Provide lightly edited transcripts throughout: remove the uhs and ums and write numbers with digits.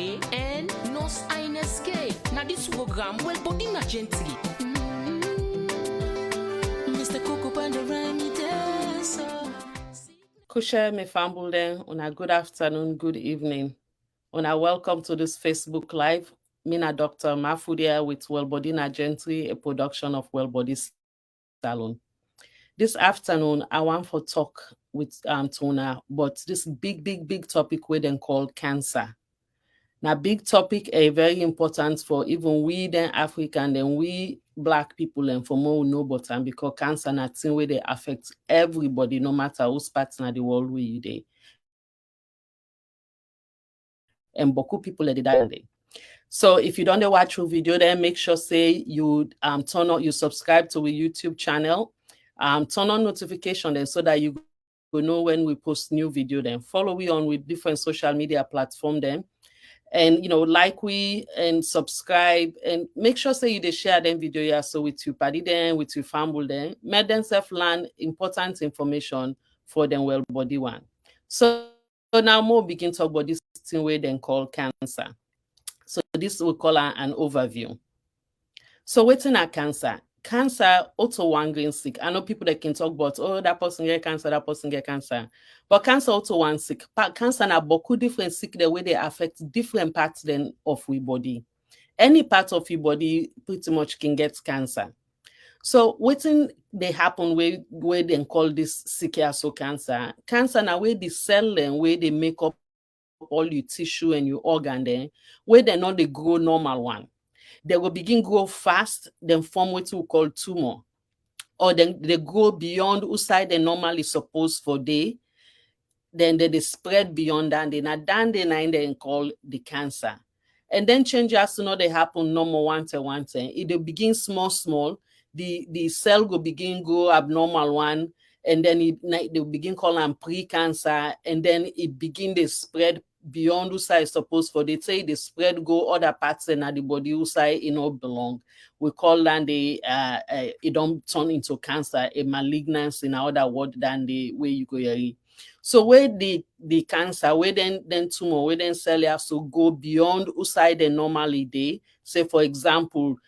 way and nos INSK. Now this program well body na gently. Mr. Coco Kushe me fambulden, una good afternoon, good evening. Una welcome to this Facebook Live. Mina Dr. Mafudia with Wellbody Gentry, a production of Bodi Salone. This afternoon, I want to talk with Tona, but this big topic we then call cancer. Now, big topic, a very important for even we then African, then we Black people, and for more we know about them because cancer na thing where they affect everybody, no matter whose part in the world where you dey. And beaucoup people let it die. So if you don't watch your video, then make sure say you turn on, you subscribe to our YouTube channel, turn on notification then so that you will know when we post new video. Then follow we on with different social media platform then. And like we and subscribe and make sure say you share them video yeah, so with your party then, with your family then, make them self learn important information for them well body one. So now more begin talk about this thing we then call cancer. So this we call an overview. So what's in a cancer? Cancer also one green sick. I know people that can talk about, oh, that person get cancer, that person get cancer. But cancer also one sick. Cancer na beaucoup different sick the way they affect different parts then of your body. Any part of your body pretty much can get cancer. So what's in they happen where they call this sick so cancer. Cancer na where the cell then where they make up all your tissue and your organ then, where they not they grow normal one. They will begin grow fast, then form what we call tumor. Or then they grow beyond whose side they normally supposed for day. Then they spread beyond that. Then they call the cancer. And then changes to know they happen normal one. It begin small. The cell will begin grow abnormal one. And then they begin call them pre-cancer. And then it begin to spread beyond whose side supposed for. They say the spread go other parts in the body whose side belong. We call that it don't turn into cancer, a malignancy in other word than the way you go here. So where the cancer, where then tumor, where then cell has to go beyond whose side they normally they. Say for example,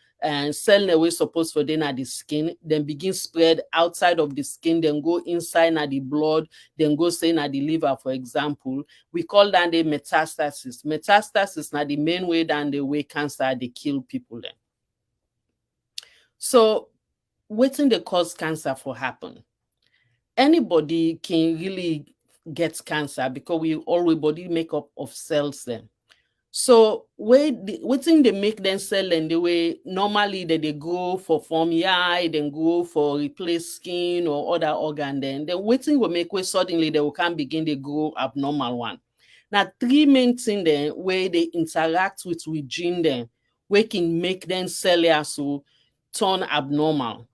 cell the way supposed for then at the skin, then begin spread outside of the skin, then go inside at the blood, then go say at the liver, for example. We call that the metastasis. Metastasis now the main way than the way cancer they kill people then. So waiting the cause cancer for happen. Anybody can really get cancer because we all body make up of cells then. So waiting they make them cell and the way normally that they go for form eye, then go for replace skin or other organ then waiting will make way suddenly they will can begin to grow abnormal one. Now three main things then where they interact with gene then we can make them cell so turn abnormal.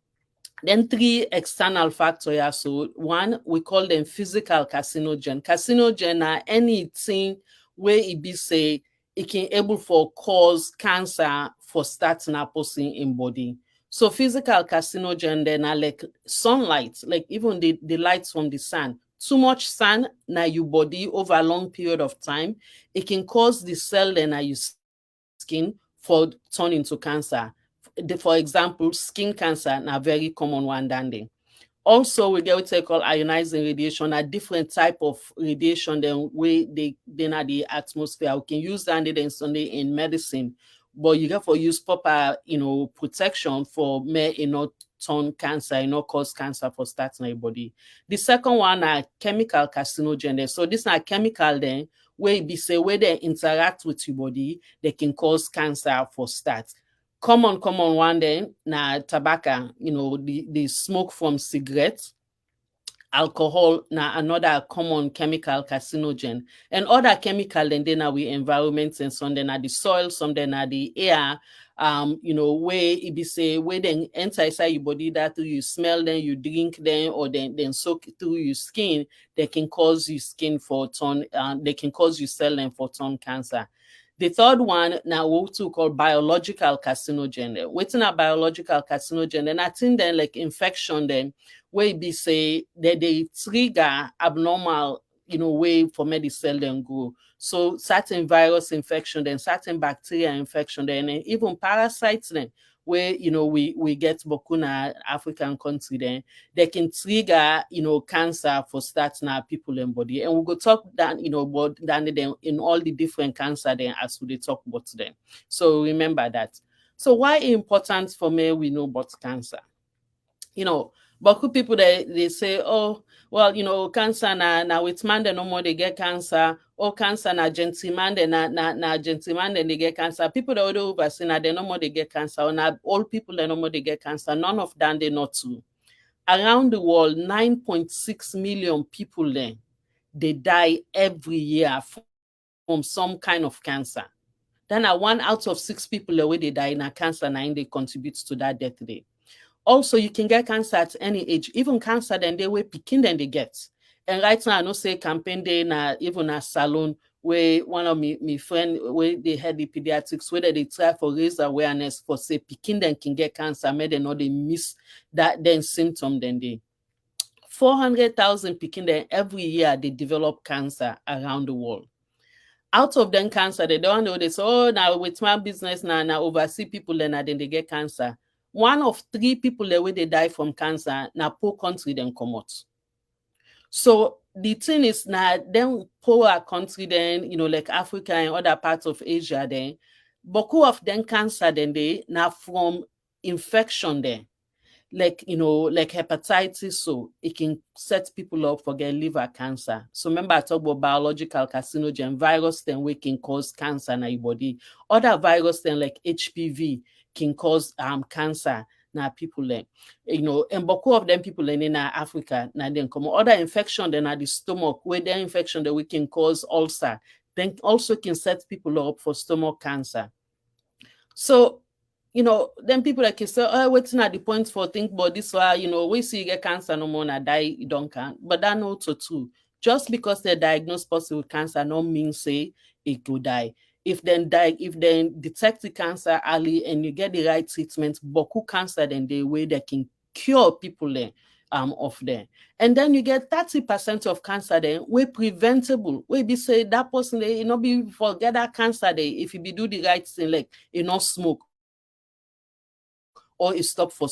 Then three external factors. So one, we call them physical carcinogen. Carcinogen are anything where it be say it can able for cause cancer for starting a person in body. So physical carcinogen then are like sunlight, like even the lights from the sun. Too much sun na your body over a long period of time, it can cause the cell then na your skin for turn into cancer. For example, skin cancer na very common one danding. Also, we get what they call ionizing radiation, a different type of radiation than way they are the atmosphere. We can use that in medicine, but you get for use proper, protection for may turn cancer, cause cancer for starting your body. The second one are chemical carcinogen. So this are chemical then where it be say where they interact with your body, they can cause cancer for start. Common one then na tobacco, the smoke from cigarettes, alcohol na another common chemical carcinogen, and other chemical then are we environment and some then are the soil, some then are the air, where it be say where then enter inside your body that you smell them, you drink them, or then soak through your skin, they can cause your skin for turn, they can cause your cell and for turn cancer. The third one now what we call biological carcinogen. Waiting a biological carcinogen, and I think then like infection then where it be say that they trigger abnormal way for medicine then grow. So certain virus infection, then certain bacteria infection, then even parasites then, where we get bokuna African country, then they can trigger cancer for starting our people in body. And we'll go talk that about then in all the different cancer then as we talk about them. So remember that. So why important for me we know about cancer? But people they say, oh, well, cancer na with man they no more they get cancer. Oh, cancer na gentleman they na gentleman then they get cancer. People that already over na they no more they get cancer. Or na old people they no more they get cancer. None of them they not true. Around the world, 9.6 million people then they die every year from some kind of cancer. Then 1 out of 6 people the way they die in a cancer, and they contribute to that death rate. Also, you can get cancer at any age, even cancer then they were picking then they get. And right now, I know say campaign day na even a salon where one of my friend where they had the pediatrics, whether they try for raise awareness for say picking then can get cancer, maybe they know they miss that then symptom then they 400,000 picking then every year they develop cancer around the world. Out of them cancer, they don't know this. Oh, now with my business now overseas people then they get cancer. 1 of 3 people the way they die from cancer, now poor country then come out. So the thing is now then poor country then, like Africa and other parts of Asia then, boku of them cancer then they now from infection then. Like hepatitis, so it can set people up for get liver cancer. So remember I talked about biological carcinogen virus then we can cause cancer in your body. Other virus then like HPV can cause cancer na people then. And boku of them people in Africa now then come other infection then at the stomach where their infection that we can cause ulcer then also can set people up for stomach cancer. So then people like you say, oh, waiting at the point for think about this one, we see you get cancer no more and die, you don't can. But that also too. Just because they diagnose person with cancer no mean say it could die. If then detect the cancer early and you get the right treatment, boku cancer then the way they can cure people then of them. And then you get 30% of cancer then we preventable. We be say that person they be forget that cancer they if you be do the right thing like not smoke or you stop for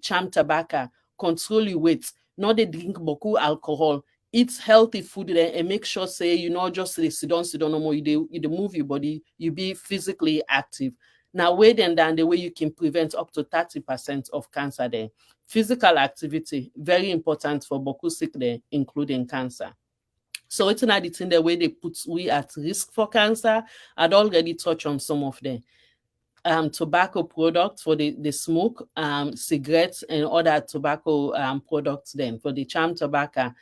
charm tobacco, control your weight, not they drink boku alcohol, eat healthy food then and make sure say you not just sit down no more, you move your body, you be physically active. Now way then the way you can prevent up to 30% of cancer there. Physical activity, very important for boku sick there, including cancer. So it's not the thing the way they put we at risk for cancer. I'd already touched on some of them. Tobacco products for the smoke, cigarettes and other tobacco products then for the charm tobacco,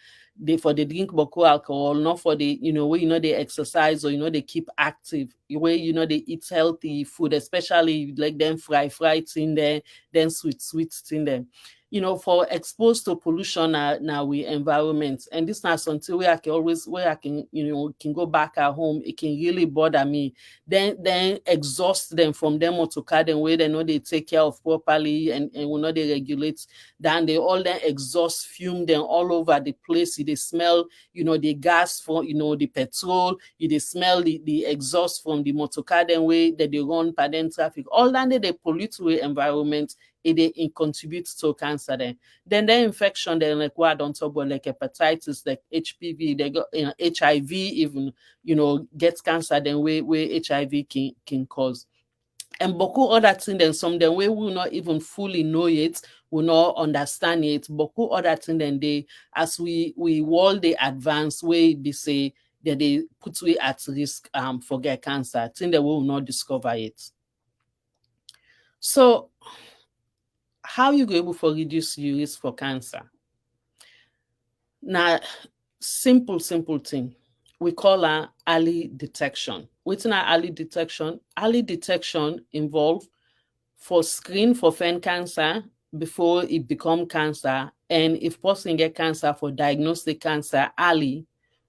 for the drink boku alcohol, not for the, where they exercise or they keep active, where they eat healthy food, especially like them fried in there, then sweets in there. For exposed to pollution now we environment. And this now something where I can can go back at home, it can really bother me. Then exhaust them from them or to car them where they know they take care of properly and will not they regulate. Then they all then exhaust fume them all over the place. They smell, the gas from the petrol, they smell the exhaust from the motor car then way that they run per them traffic. All that they pollute the environment. It contributes to cancer then the infection then like what I don't talk about like hepatitis, like HPV, they got HIV even gets cancer then where HIV can cause. And boku other thing then some then we will not even fully know it, will not understand it. Boku other thing then they as we all the advanced way they say that they put we at risk for get cancer. Thing that we will not discover it. So how you go able to reduce your risk for cancer? Now, simple thing. We call her early detection. Within our early detection involve for screen for cancer before it become cancer, and if person get cancer for diagnose the cancer early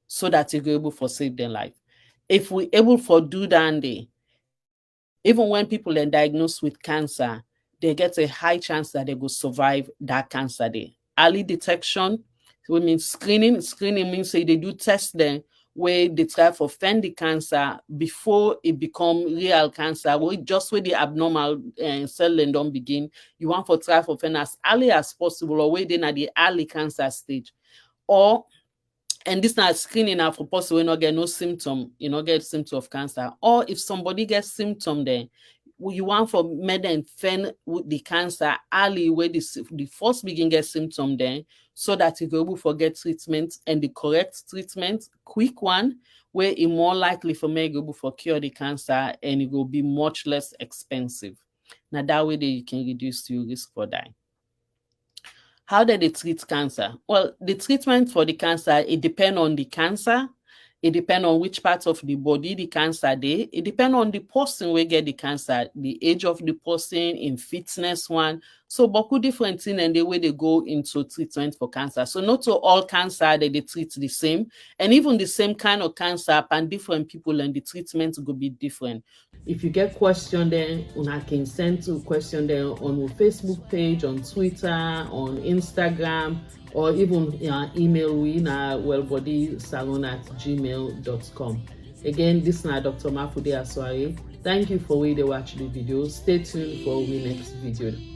so that you go able for save their life. If we able for do that day, even when people are diagnosed with cancer, they get a high chance that they will survive that cancer day. Early detection So it means screening. Screening means say they do test them where they try to find the cancer before it become real cancer. Just where the abnormal cell then don't begin. You want to try to find as early as possible, or where then at the early cancer stage. Or and this not screening now for person will not get no symptom, you know, get symptom of cancer. Or if somebody gets symptom, then you want for medicine find with the cancer early where the first begin get symptom then, so that you go able to get treatment and the correct treatment, quick one, where it more likely for me go able for cure the cancer and it will be much less expensive. Now that way you can reduce your risk for dying. How do they treat cancer? Well, the treatment for the cancer, it depends on the cancer. It depends on which part of the body the cancer dey. It depends on the person will get the cancer, the age of the person, in fitness one. So, beaucoup different things and the way they go into treatment for cancer. So, not all cancer they treat the same. And even the same kind of cancer and different people and the treatment will be different. If you get question then, I can send to question there on our Facebook page, on Twitter, on Instagram, or even email we na bodsalone@gmail.com. Again, this is Dr. Mafudia. Thank you for watching the video. Stay tuned for our next video.